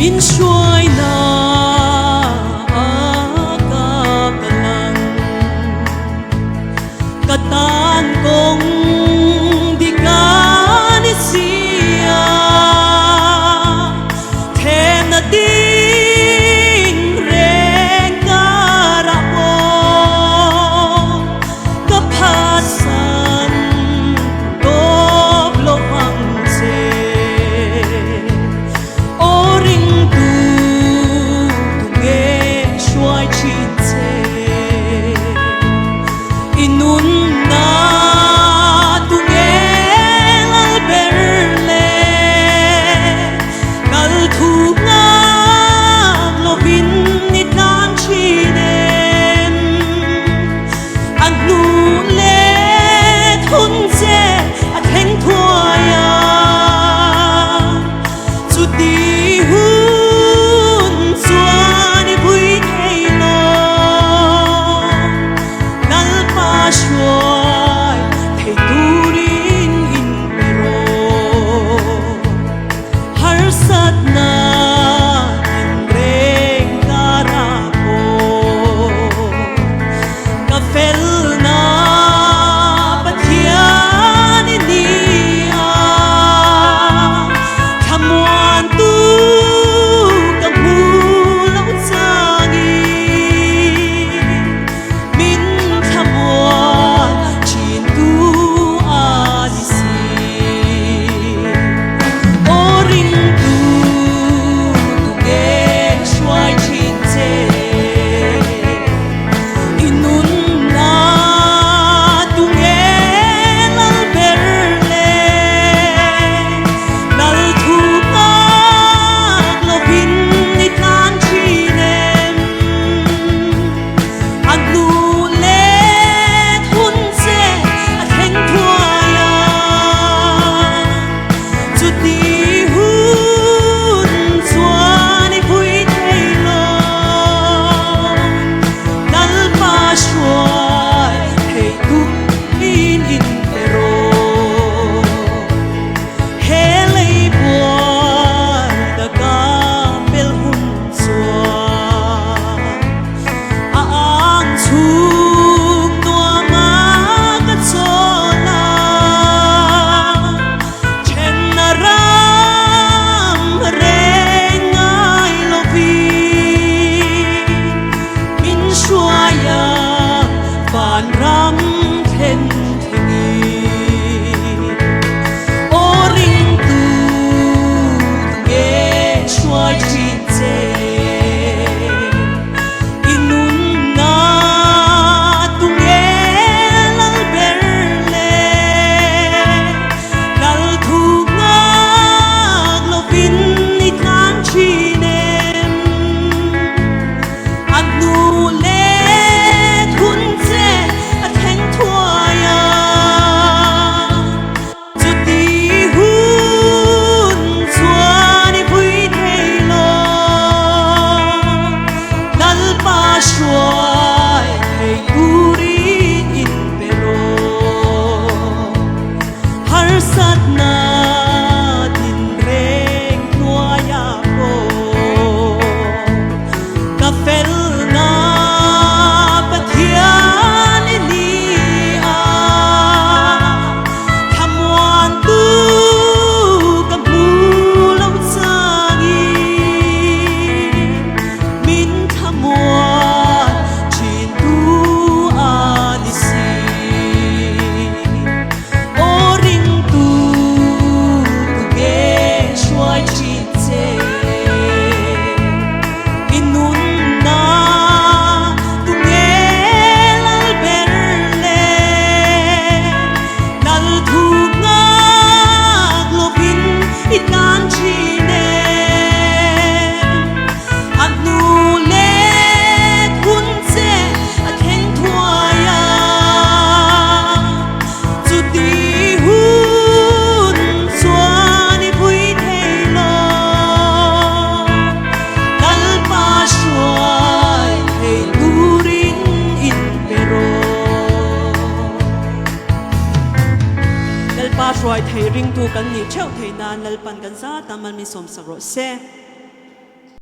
min hruai na ka kalang katan kong di ka ni sia thêm na ding reng kara po kapasan doblo pangse oring tu tunge hruai ṭhin se inun na tunge lal berle kal thu nga lovin ni CHANCHIN ang nu le thun se at heng thuaya chu ti hun chuan i pui thei lo nal pa hruai thei turin in pero har sat na in reng kara po ka fel na pathian ni a thamuan tu ka mu lo changi min thamuan ṭhin tu a di si oring tu tunge hruai ṭhin se inun na tunge lal berle nal thu nga lovin ni CHANCHIN ang nu le thun se at heng thuaya chu ti hun chuan i pui thei lo nal pa hruai thei turin in pero he lei buan da KHAWVEL hun chuan a ang chung nuama ka chawla then na ram reng ai lovi min hruaya van ram then thingi oring tu tunge hruai ṭhin se inun na tunge lal berle kal thu nga lovin ni CHANCHIN ang nu le thun se at heng thuaya chu ti hun chuan i pui thei lo nal pa hruai thei turin in pero har sat na din reng thuaya po ka fel na pathian ni a thamuan tu ka mu lo changi min thamuan ṭhin tu a di si oring tu tunge hruai ṭhin se inun na tunge lal berle nal thu nga lovin i CHANCHIN ang nu le thun se at heng thuaya chu ti hun chuan i pui thei lo nal pa hruai thei turin in pero nal pa hruai thei ring tu kan ni theu thei na nal pan kan za taman mi som sakro se